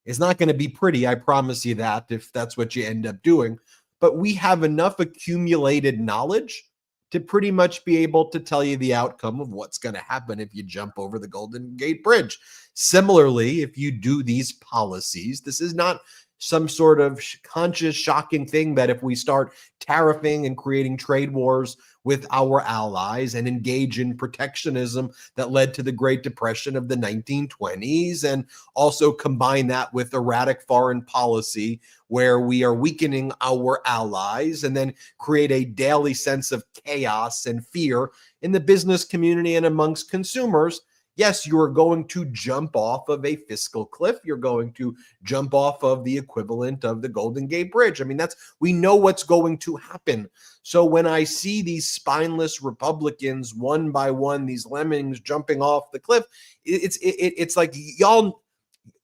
It's not going to be pretty, I promise you that, if that's what you end up doing. But we have enough accumulated knowledge to pretty much be able to tell you the outcome of what's going to happen if you jump over the Golden Gate Bridge. Similarly, if you do these policies, this is not some sort of conscious, shocking thing that if we start tariffing and creating trade wars with our allies and engage in protectionism that led to the Great Depression of the 1920s, and also combine that with erratic foreign policy where we are weakening our allies and then create a daily sense of chaos and fear in the business community and amongst consumers. Yes, you are going to jump off of a fiscal cliff. You're going to jump off of the equivalent of the Golden Gate Bridge. I mean, we know what's going to happen. So when I see these spineless Republicans one by one, these lemmings jumping off the cliff, it's like y'all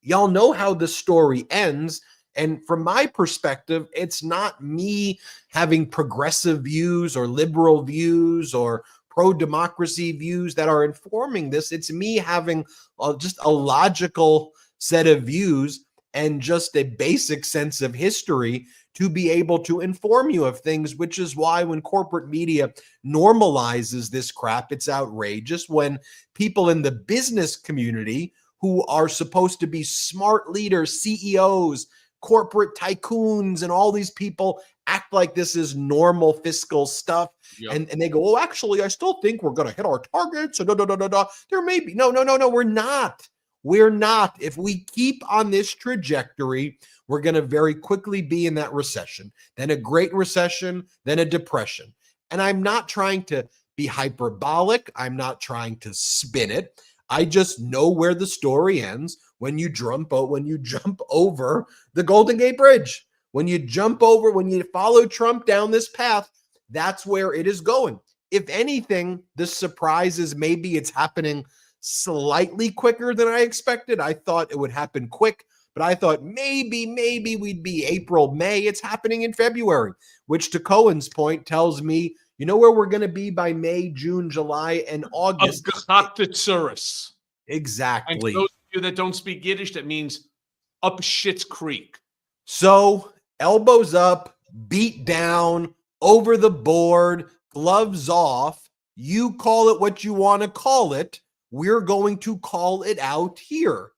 know how the story ends. And from my perspective, it's not me having progressive views or liberal views or pro-democracy views that are informing this. It's me having just a logical set of views and just a basic sense of history to be able to inform you of things, which is why when corporate media normalizes this crap, it's outrageous. When people in the business community who are supposed to be smart leaders, CEOs, corporate tycoons, and all these people act like this is normal fiscal stuff. Yep. And they go, oh, actually, I still think we're going to hit our targets. So there may be. No, we're not. We're not. If we keep on this trajectory, we're going to very quickly be in that recession, then a great recession, then a depression. And I'm not trying to be hyperbolic. I'm not trying to spin it. I just know where the story ends when you jump over the Golden Gate Bridge. When you follow Trump down this path, that's where it is going. If anything, the surprise is maybe it's happening slightly quicker than I expected. I thought it would happen quick, but I thought maybe we'd be April, May. It's happening in February, which to Cohen's point tells me, you know where we're going to be by May, June, July, and August. Thesaurus. Exactly. And for those of you that don't speak Yiddish, that means up Schitt's Creek. So elbows up, beat down, over the board, gloves off. You call it what you want to call it. We're going to call it out here.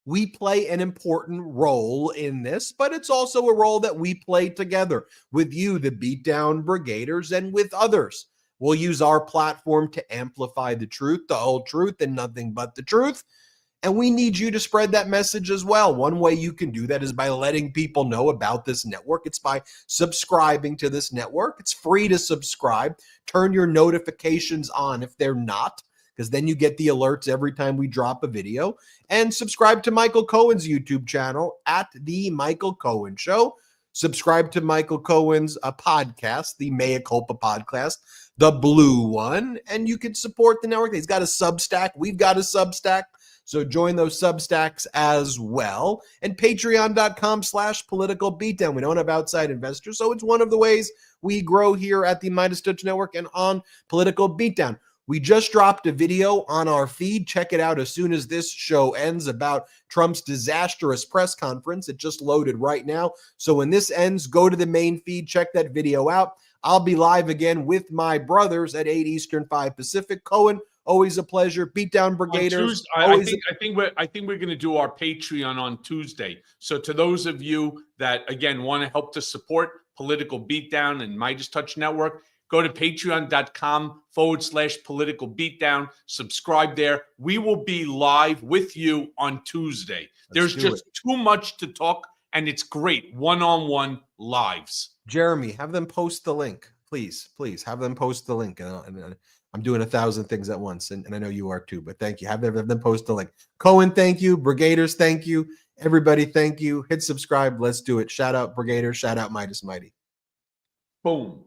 We play an important role in this, but it's also a role that we play together with you, the Beatdown Brigaders, and with others. We'll use our platform to amplify the truth, the whole truth, and nothing but the truth. And we need you to spread that message as well. One way you can do that is by letting people know about this network. It's by subscribing to this network. It's free to subscribe. Turn your notifications on if they're not, because then you get the alerts every time we drop a video. And subscribe to Michael Cohen's YouTube channel at The Michael Cohen Show. Subscribe to Michael Cohen's podcast, the Mea Culpa podcast, the blue one, and you can support the network. He's got a Substack. We've got a Substack. So join those Substacks as well. And patreon.com/political beatdown. We don't have outside investors, so it's one of the ways we grow here at the Midas Touch Network and on Political Beatdown. We just dropped a video on our feed. Check it out as soon as this show ends about Trump's disastrous press conference. It just loaded right now. So when this ends, go to the main feed, check that video out. I'll be live again with my brothers at 8 Eastern, 5 Pacific. Cohen, always a pleasure. Beatdown Brigaders. I think we're going to do our Patreon on Tuesday. So to those of you that, again, want to help to support Political Beatdown and Midas Touch Network, Go to patreon.com/political beatdown. Subscribe there. We will be live with you on Tuesday. There's just too much to talk, and it's great one-on-one lives. Jeremy, have them post the link. Please have them post the link. And I'm doing 1,000 things at once, and I know you are too, but thank you. Have them post the link. Cohen, thank you. Brigaders, thank you. Everybody, thank you. Hit subscribe. Let's do it. Shout out Brigader. Shout out Midas Mighty. Boom.